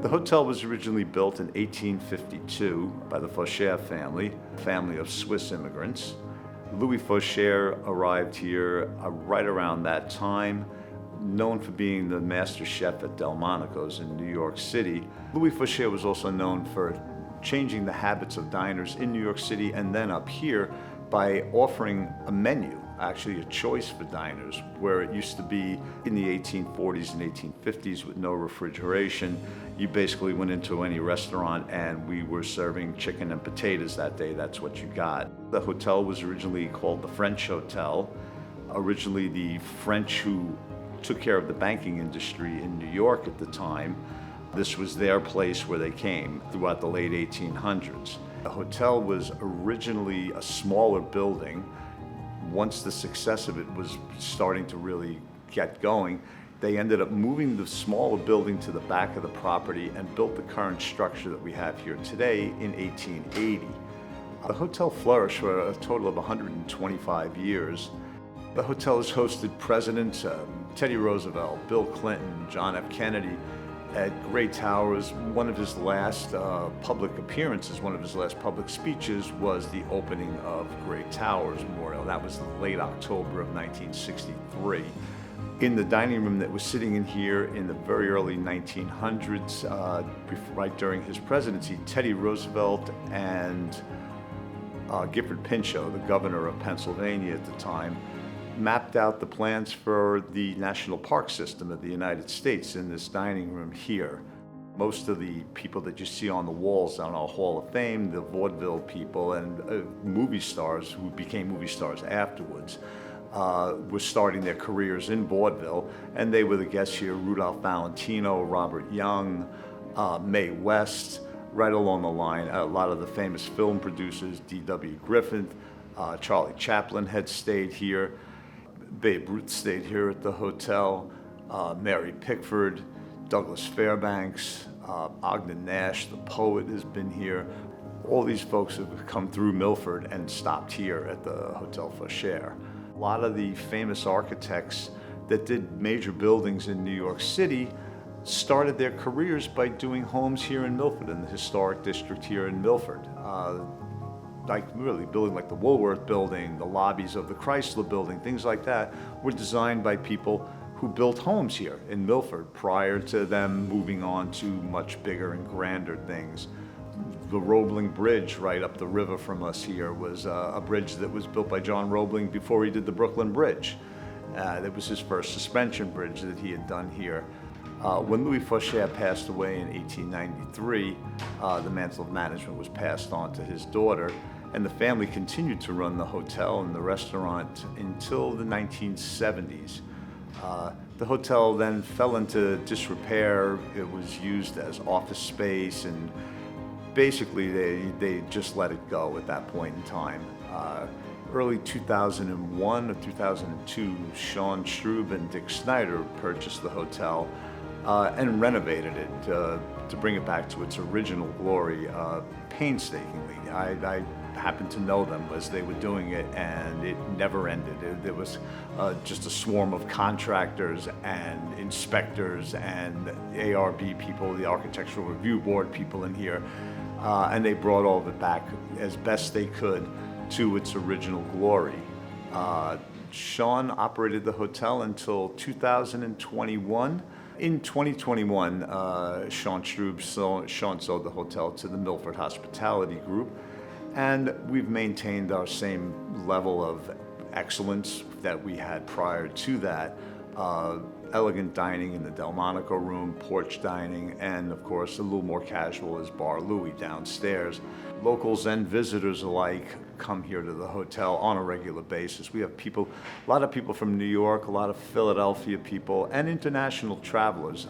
The hotel was originally built in 1852 by the Fauchere family, a family of Swiss immigrants. Louis Fauchere arrived here right around that time, known for being the master chef at Delmonico's in New York City. Louis Fauchere was also known for changing the habits of diners in New York City and then up here by offering a menu, actually a choice for diners, where it used to be in the 1840s and 1850s with no refrigeration. You basically went into any restaurant and we were serving chicken and potatoes that day. That's what you got. The hotel was originally called the French Hotel. Originally the French who took care of the banking industry in New York at the time, this was their place where they came throughout the late 1800s. The hotel was originally a smaller building. Once the success of it was starting to really get going, they ended up moving the smaller building to the back of the property and built the current structure that we have here today in 1880. The hotel flourished for a total of 125 years. The hotel has hosted Presidents Teddy Roosevelt, Bill Clinton, John F. Kennedy at Great Towers. One of his last public appearances, one of his last public speeches was the opening of Great Towers Memorial. That was late October of 1963. In the dining room that was sitting in here in the very early 1900s, right during his presidency, Teddy Roosevelt and Gifford Pinchot, the governor of Pennsylvania at the time, mapped out the plans for the national park system of the United States in this dining room here. Most of the people that you see on the walls on our Hall of Fame, the vaudeville people and movie stars who became movie stars afterwards, were starting their careers in vaudeville, and they were the guests here: Rudolph Valentino, Robert Young, Mae West, right along the line. A lot of the famous film producers, D.W. Griffith, Charlie Chaplin had stayed here. Babe Ruth stayed here at the hotel, Mary Pickford, Douglas Fairbanks, Ogden Nash, the poet, has been here. All these folks have come through Milford and stopped here at the Hotel Fauchere. A lot of the famous architects that did major buildings in New York City started their careers by doing homes here in Milford, in the historic district here in Milford. Like really building like the Woolworth building, the lobbies of the Chrysler building, things like that were designed by people who built homes here in Milford prior to them moving on to much bigger and grander things. The Roebling Bridge right up the river from us here was a bridge that was built by John Roebling before he did the Brooklyn Bridge. That was his first suspension bridge that he had done here. When Louis Fauchere passed away in 1893, the mantle of management was passed on to his daughter, and the family continued to run the hotel and the restaurant until the 1970s. The hotel then fell into disrepair. It was used as office space, and basically they just let it go at that point in time. Early 2001 or 2002, Sean Strube and Dick Snyder purchased the hotel and renovated it to bring it back to its original glory painstakingly. I happened to know them as they were doing it, and it never ended. There was just a swarm of contractors and inspectors and ARB people, the Architectural Review Board people in here, and they brought all of it back as best they could to its original glory. Sean operated the hotel until 2021. In 2021, Sean sold the hotel to the Milford Hospitality Group, and we've maintained our same level of excellence that we had prior to that. Elegant dining in the Delmonico room, porch dining, and of course a little more casual is Bar Louie downstairs. Locals and visitors alike come here to the hotel on a regular basis. We have a lot of people from New York, a lot of Philadelphia people, and international travelers.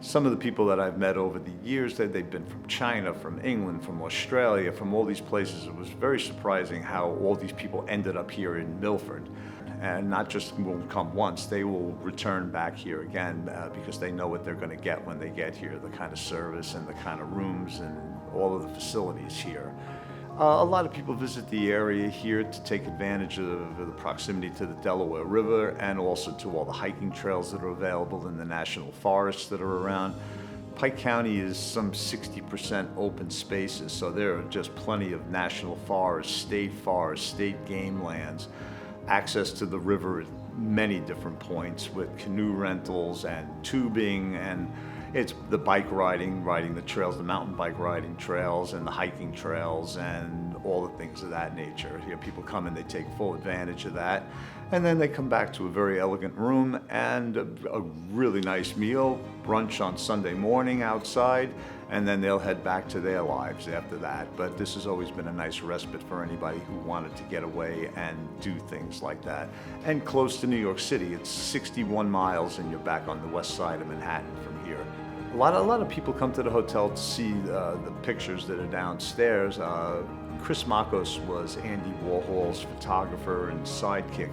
Some of the people that I've met over the years, they've been from China, from England, from Australia, from all these places. It was very surprising how all these people ended up here in Milford. And not just will come once, they will return back here again because they know what they're going to get when they get here, the kind of service and the kind of rooms and all of the facilities here. A lot of people visit the area here to take advantage of the proximity to the Delaware River and also to all the hiking trails that are available in the national forests that are around. Pike County is some 60% open spaces, so there are just plenty of national forests, state game lands, access to the river at many different points with canoe rentals and tubing, and it's the bike riding the trails, the mountain bike riding trails and the hiking trails and all the things of that nature. You know, people come and they take full advantage of that, and then they come back to a very elegant room and a really nice meal, brunch on Sunday morning outside, and then they'll head back to their lives after that. But this has always been a nice respite for anybody who wanted to get away and do things like that. And close to New York City, it's 61 miles and you're back on the west side of Manhattan from here. A lot of people come to the hotel to see the pictures that are downstairs. Chris Makos was Andy Warhol's photographer and sidekick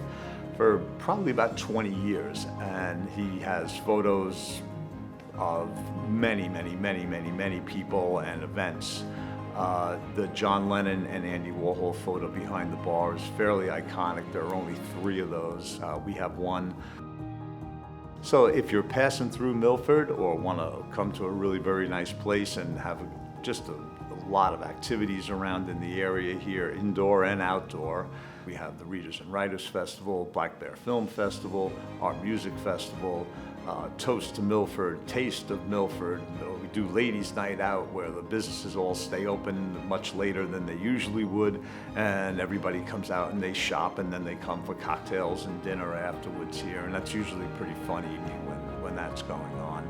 for probably about 20 years, and he has photos of many people and events. The John Lennon and Andy Warhol photo behind the bar is fairly iconic. There are only 3 of those. We have one. So if you're passing through Milford or want to come to a really very nice place and have just a lot of activities around in the area here, indoor and outdoor, we have the Readers and Writers Festival, Black Bear Film Festival, our music festival, Toast to Milford, Taste of Milford. We do Ladies' Night Out where the businesses all stay open much later than they usually would, and everybody comes out and they shop, and then they come for cocktails and dinner afterwards here, and that's usually a pretty fun evening when that's going on.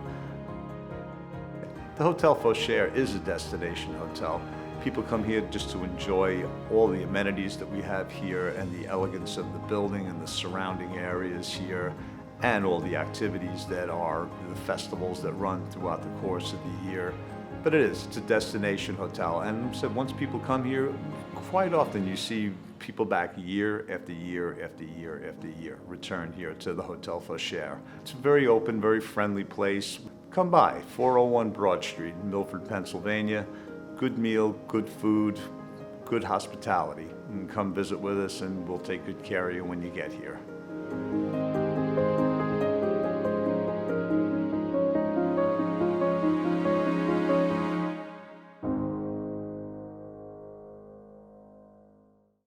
The Hotel Fauchere is a destination hotel. People come here just to enjoy all the amenities that we have here and the elegance of the building and the surrounding areas here, and all the activities that are the festivals that run throughout the course of the year. But it's a destination hotel, and so once people come here, quite often you see people back year after year after year after year return here to the Hotel Fauchere. It's a very open, very friendly place. Come by, 401 Broad Street in Milford, Pennsylvania. Good meal, good food, good hospitality. And come visit with us and we'll take good care of you when you get here.